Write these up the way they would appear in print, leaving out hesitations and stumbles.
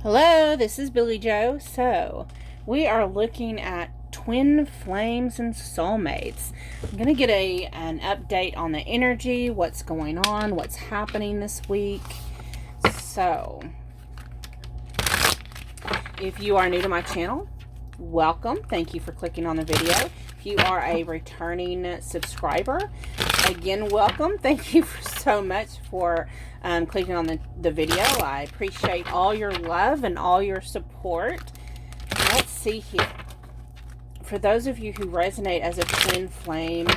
Hello, this is Billy Joe. So, we are looking at twin flames and soulmates. I'm going to get an update on the energy, what's going on, what's happening this week. So, if you are new to my channel, welcome. Thank you for clicking on the video. If you are a returning subscriber, again, welcome. Thank you so much for clicking on the video. I appreciate all your love and all your support. Let's see here. For those of you who resonate as a twin flame,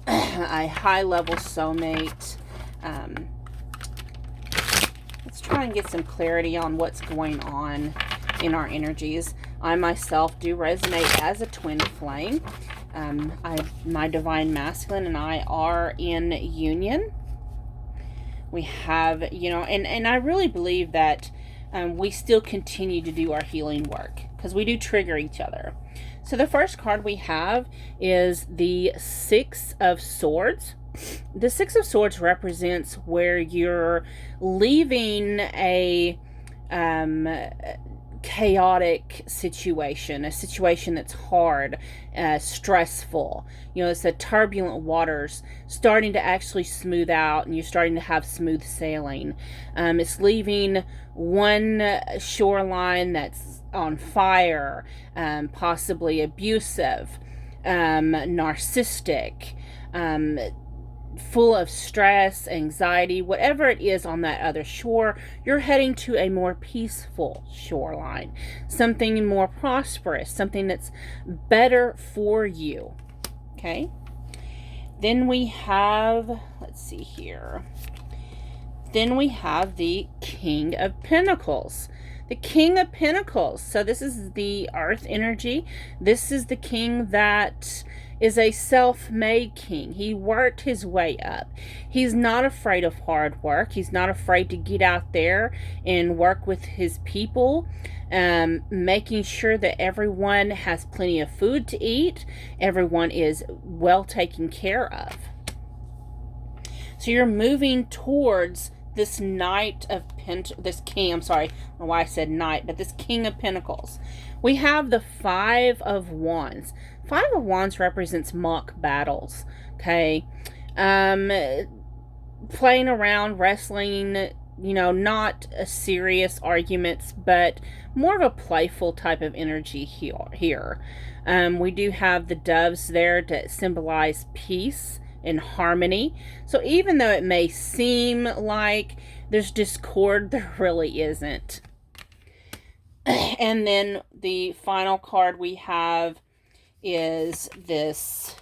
a high-level soulmate, let's try and get some clarity on what's going on in our energies. I myself do resonate as a twin flame. My divine masculine and I are in union. We have, and I really believe that we still continue to do our healing work because we do trigger each other. So the first card we have is the Six of Swords. The Six of Swords represents where you're leaving a chaotic situation, a situation that's hard, stressful. It's the turbulent waters starting to actually smooth out, and you're starting to have smooth sailing. It's leaving one shoreline that's on fire, possibly abusive, narcissistic, full of stress, anxiety, whatever it is on that other shore. You're heading to a more peaceful shoreline, something more prosperous, something that's better for you. Okay. Then we have, let's see here. Then we have the King of Pentacles. The King of Pentacles. So this is the earth energy. This is the king that is a self-made king. He worked his way up. He's not afraid of hard work. He's not afraid to get out there and work with his people, making sure that everyone has plenty of food to eat. Everyone is well taken care of. So you're moving towards this Knight of this King, I'm sorry, I don't know why I said Knight, but this King of Pentacles. We have the Five of Wands. Five of Wands represents mock battles, okay? Playing around, wrestling, not serious arguments, but more of a playful type of energy here. We do have the doves there to symbolize peace and harmony. So even though it may seem like there's discord, there really isn't. And then the final card we have is this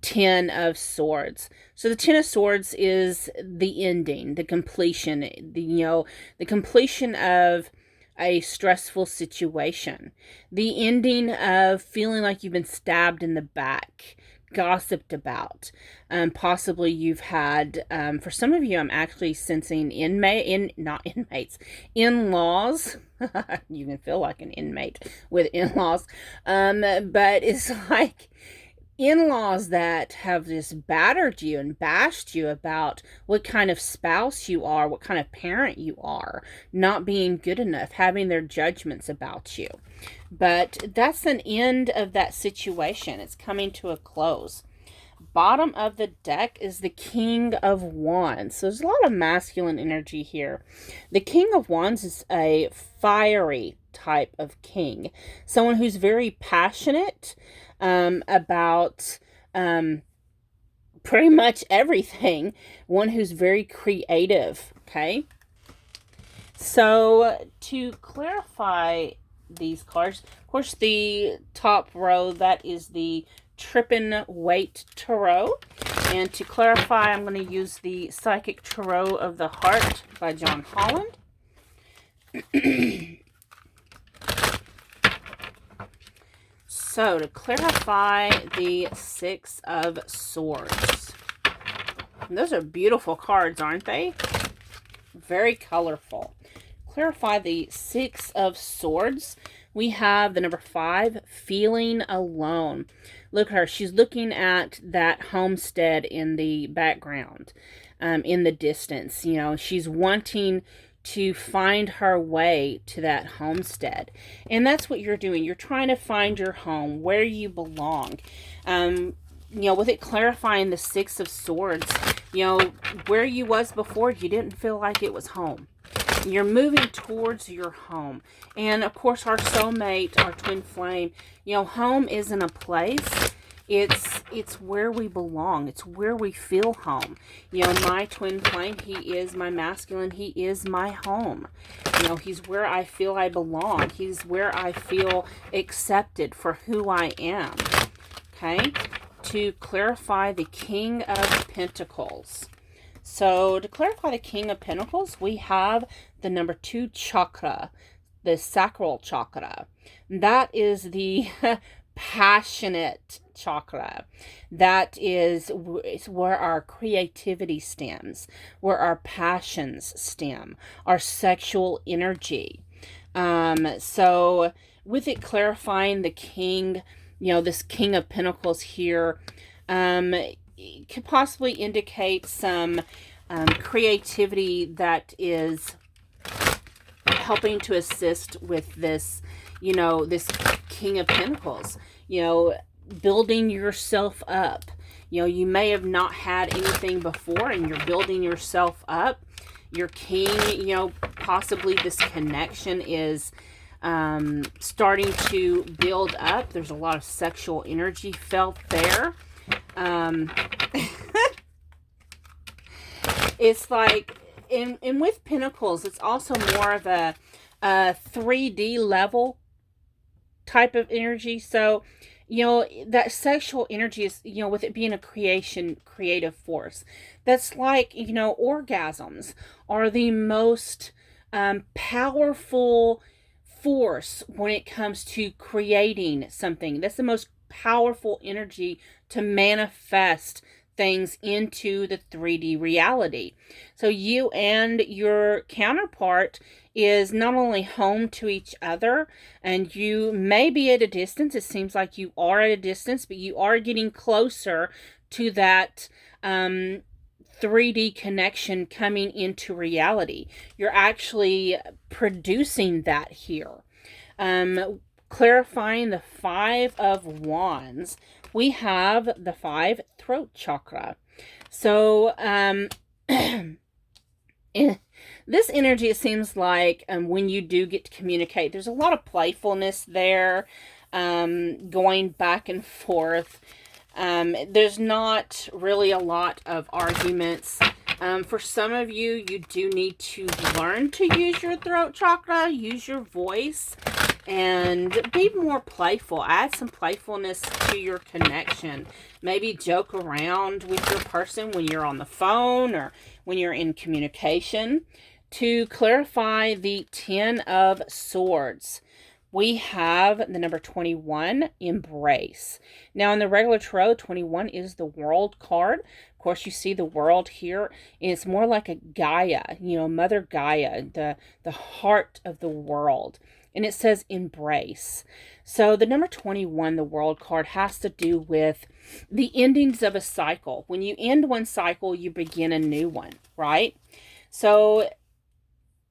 Ten of Swords. So the Ten of Swords is the ending, the completion, the completion of a stressful situation, the ending of feeling like you've been stabbed in the back, gossiped about. Possibly you've had, for some of you, I'm actually sensing in-laws. You can feel like an inmate with in-laws. But it's like in-laws that have just battered you and bashed you about what kind of spouse you are, what kind of parent you are, not being good enough, having their judgments about you. But that's an end of that situation. It's coming to a close. Bottom of the deck is the King of Wands. So there's a lot of masculine energy here. The King of Wands is a fiery type of king. Someone who's very passionate about pretty much everything. One who's very creative, okay? So to clarify these cards, of course, the top row, that is the Trippin Weight Tarot. And to clarify, I'm going to use the Psychic Tarot of the Heart by John Holland. So to clarify the Six of Swords. And those are beautiful cards, aren't they? Very colorful. Clarify the Six of Swords. We have the number 5, feeling alone. Look at her. She's looking at that homestead in the background, in the distance. She's wanting to find her way to that homestead. And that's what you're doing. You're trying to find your home, where you belong. With it clarifying the Six of Swords, where you was before, you didn't feel like it was home. You're moving towards your home. And of course, our soulmate, our twin flame, home isn't a place. It's where we belong. It's where we feel home. My twin flame, he is my masculine. He is my home. He's where I feel I belong. He's where I feel accepted for who I am. Okay? To clarify the King of Pentacles. So to clarify the King of Pentacles, we have the number 2 chakra, the sacral chakra. That is the passionate chakra. That is where our creativity stems, where our passions stem, our sexual energy. So with it clarifying the King, this King of Pentacles here, it could possibly indicate some creativity that is helping to assist with this, this King of Pentacles, building yourself up. You may have not had anything before and you're building yourself up. Your king, possibly this connection is starting to build up. There's a lot of sexual energy felt there. It's like, and with Pentacles, it's also more of a 3D level type of energy. So, that sexual energy is, with it being a creative force. That's like, orgasms are the most powerful force when it comes to creating something. That's the most powerful energy to manifest things into the 3D reality. So you and your counterpart is not only home to each other, and you may be at a distance. It seems like you are at a distance, but you are getting closer to that 3D connection coming into reality. You're actually producing that here. Clarifying the 5 of Wands, we have the 5 throat chakra. So, this energy, it seems like when you do get to communicate, there's a lot of playfulness there, going back and forth. There's not really a lot of arguments. For some of you, you do need to learn to use your throat chakra, use your voice, and be more playful. Add some playfulness to your connection. Maybe joke around with your person when you're on the phone or when you're in communication. To clarify the 10 of Swords, we have the number 21, Embrace. Now, in the regular tarot, 21 is the World card. Of course, you see the World here, and it's more like a Gaia, Mother Gaia, the heart of the world. And it says embrace. So the number 21, the World card, has to do with the endings of a cycle. When you end one cycle, you begin a new one, right? So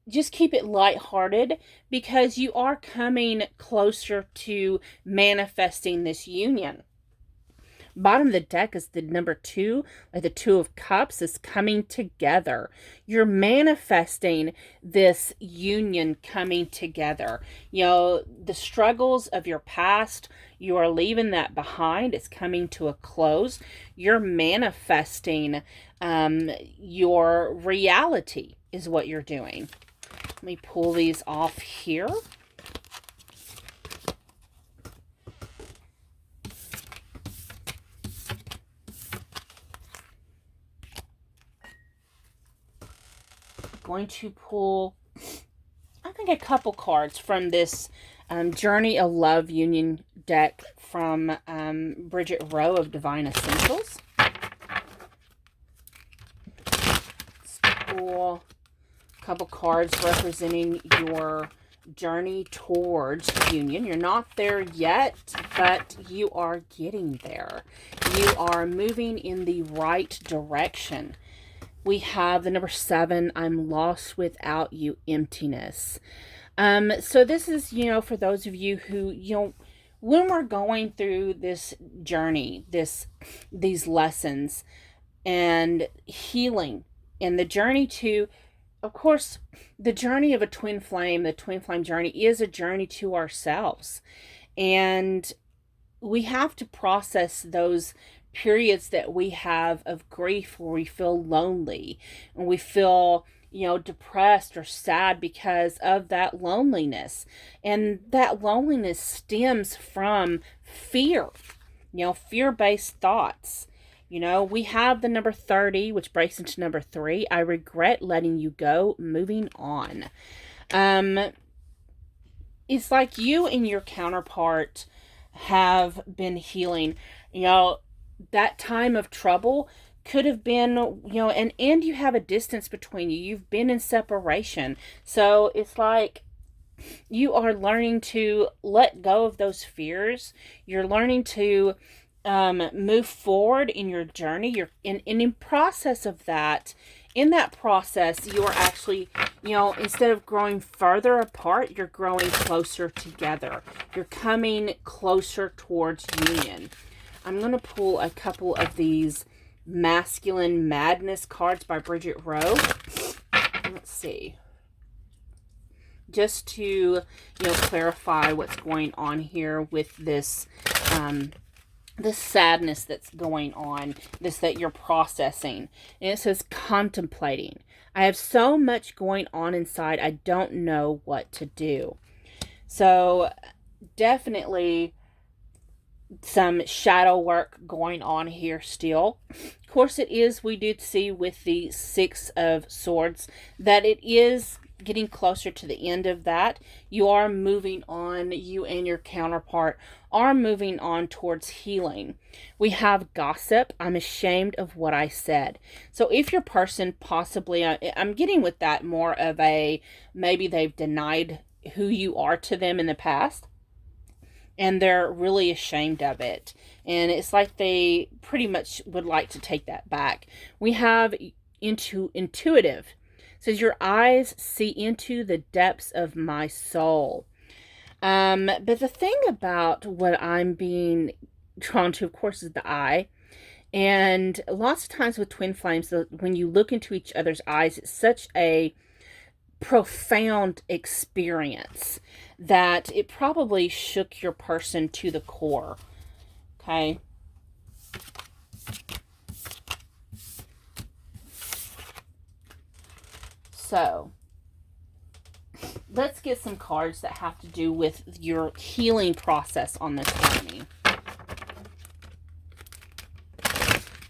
just keep it lighthearted, because you are coming closer to manifesting this union. Bottom of the deck is the number 2, like the 2 of Cups is coming together. You're manifesting this union coming together. The struggles of your past, you are leaving that behind. It's coming to a close. You're manifesting your reality is what you're doing. Let me pull these off here. Going to pull, I think, a couple cards from this Journey of Love Union deck from Bridget Rowe of Divine Essentials. Let's pull a couple cards representing your journey towards union. You're not there yet, but you are getting there. You are moving in the right direction. We have the number 7, I'm lost without you, emptiness. So this is, for those of you who, when we're going through this journey, these lessons and healing, and the journey to, of course, the journey of a twin flame, the twin flame journey is a journey to ourselves. And we have to process those periods that we have of grief where we feel lonely and we feel depressed or sad because of that loneliness. And that loneliness stems from fear, fear-based thoughts. We have the number 30, which breaks into number 3. I regret letting you go, moving on. It's like you and your counterpart have been healing. That time of trouble could have been, and you have a distance between you. You've been in separation. So it's like you are learning to let go of those fears. You're learning to move forward in your journey. You're in process of that. In that process, you are actually, instead of growing further apart, you're growing closer together. You're coming closer towards union. I'm going to pull a couple of these Masculine Madness cards by Bridget Rowe. Let's see. Just to, clarify what's going on here with this, this sadness that's going on, that you're processing. And it says contemplating. I have so much going on inside, I don't know what to do. So definitely some shadow work going on here still. Of course it is, we did see with the 6 of Swords that it is getting closer to the end of that. You are moving on, you and your counterpart are moving on towards healing. We have gossip. I'm ashamed of what I said. So if your person possibly, I'm getting with that more of a, maybe they've denied who you are to them in the past, and they're really ashamed of it. And it's like they pretty much would like to take that back. We have intuitive. It says, your eyes see into the depths of my soul. But the thing about what I'm being drawn to, of course, is the eye. And lots of times with twin flames, when you look into each other's eyes, it's such a profound experience that it probably shook your person to the core. Okay. So let's get some cards that have to do with your healing process on this journey.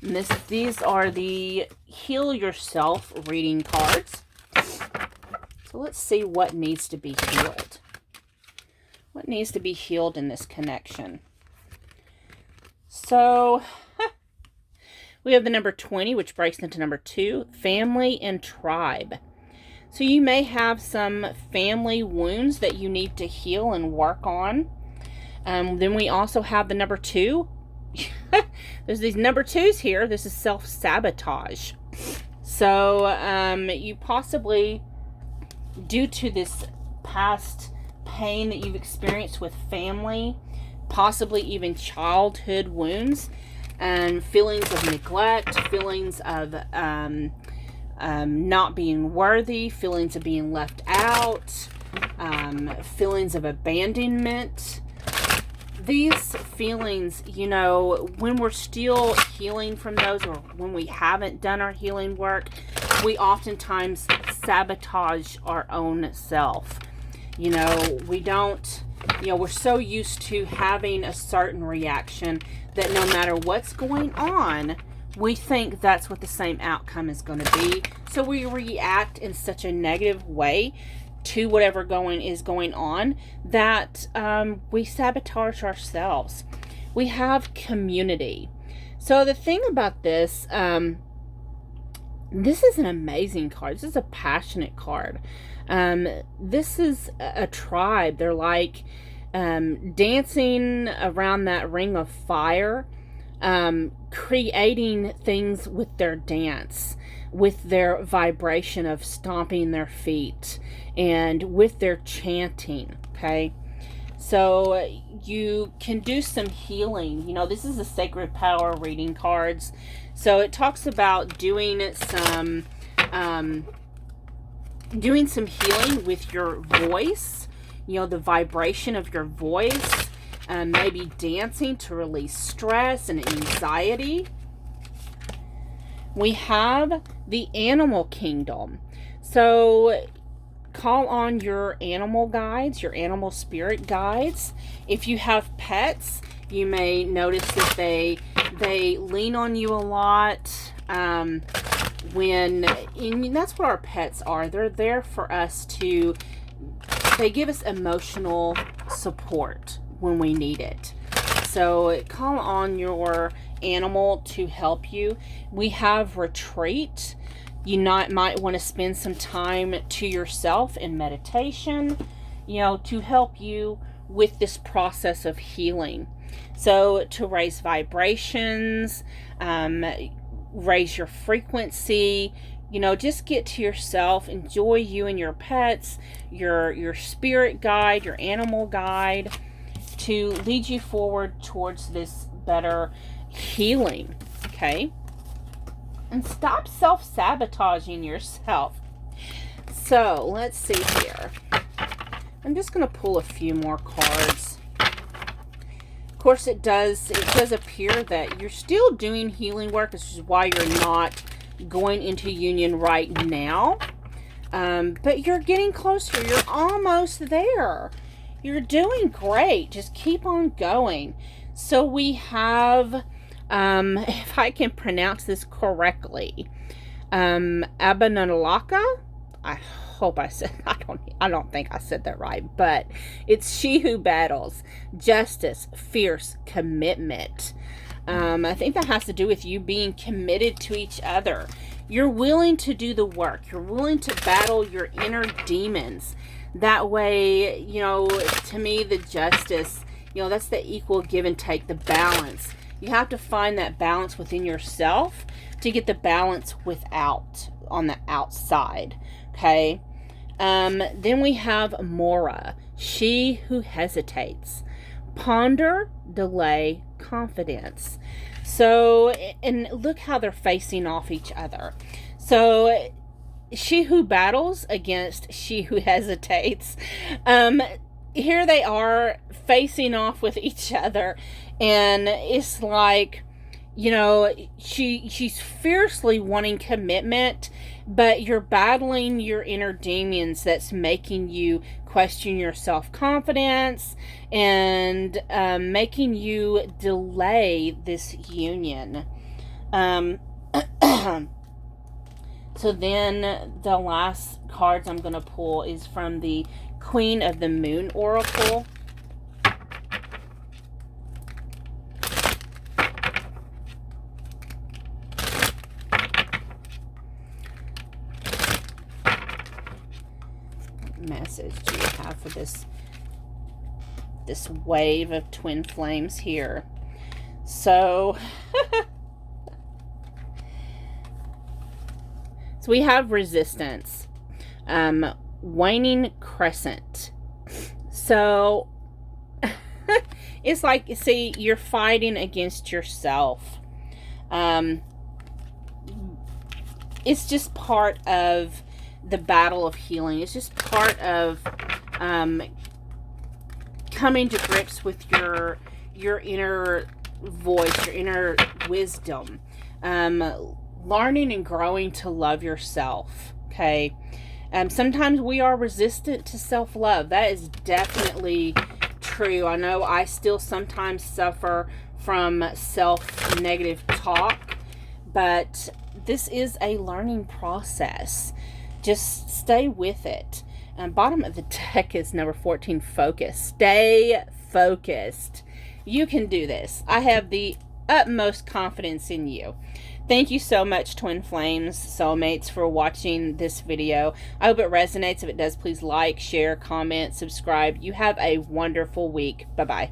And these are the Heal Yourself reading cards. So let's see what needs to be healed. What needs to be healed in this connection? So we have the number 20, which breaks into number 2, family and tribe. So you may have some family wounds that you need to heal and work on. Then we also have the number 2. There's these number 2s here. This is self-sabotage. So you possibly, due to this past pain that you've experienced with family, possibly even childhood wounds, and feelings of neglect, feelings of not being worthy, feelings of being left out, feelings of abandonment. These feelings, when we're still healing from those, or when we haven't done our healing work, we oftentimes sabotage our own self. We don't, we're so used to having a certain reaction that no matter what's going on, we think that's what the same outcome is going to be. So we react in such a negative way to whatever is going on that we sabotage ourselves. We have community. So the thing about this, this is an amazing card. This is a passionate card. This is a tribe. They're like dancing around that ring of fire. creating things with their dance, with their vibration of stomping their feet, and with their chanting, okay? So you can do some healing. You know, this is a Sacred Power reading cards. So it talks about doing some healing with your voice, you know, the vibration of your voice, maybe dancing to release stress and anxiety. We have the animal kingdom. So call on your animal guides, your animal spirit guides. If you have pets, you may notice that they lean on you a lot. And that's what our pets are. They're there for us to, they give us emotional support when we need it. So call on your animal to help you. We have retreat. You might want to spend some time to yourself in meditation, you know, to help you with this process of healing. So to raise vibrations, raise your frequency, you know, just get to yourself, enjoy you and your pets, your spirit guide, your animal guide, to lead you forward towards this better healing, okay? And stop self-sabotaging yourself. So, let's see here. I'm just going to pull a few more cards. Of course, it does appear that you're still doing healing work, which is why you're not going into union right now. But you're getting closer. You're almost there. You're doing great. Just keep on going. So we have, if I can pronounce this correctly, Abanalaka. I hope I said, I don't think I said that right, but it's she who battles. Justice, fierce, commitment. I think that has to do with you being committed to each other. You're willing to do the work. You're willing to battle your inner demons. That way, you know, to me, the justice, you know, that's the equal give and take, the balance. You have to find that balance within yourself to get the balance on the outside, okay? Then we have Mora, she who hesitates. Ponder, delay, confidence. So, and look how they're facing off each other. So, she who battles against she who hesitates. Here they are facing off with each other, and it's like, you know, she's fiercely wanting commitment, but you're battling your inner demons that's making you question your self-confidence and making you delay this union. So then the last cards I'm going to pull is from the Queen of the Moon Oracle. What message do you have for this wave of twin flames here? So so we have resistance, waning crescent. So it's like, see, you're fighting against yourself. It's just part of the battle of healing. It's just part of coming to grips with your inner voice, your inner wisdom, learning and growing to love yourself, okay? Sometimes we are resistant to self-love. That is definitely true. I know I still sometimes suffer from self-negative talk, but this is a learning process. Just stay with it. Bottom of the deck is number 14, focus. Stay focused. You can do this. I have the utmost confidence in you. Thank you so much, Twin Flames, Soulmates, for watching this video. I hope it resonates. If it does, please like, share, comment, subscribe. You have a wonderful week. Bye-bye.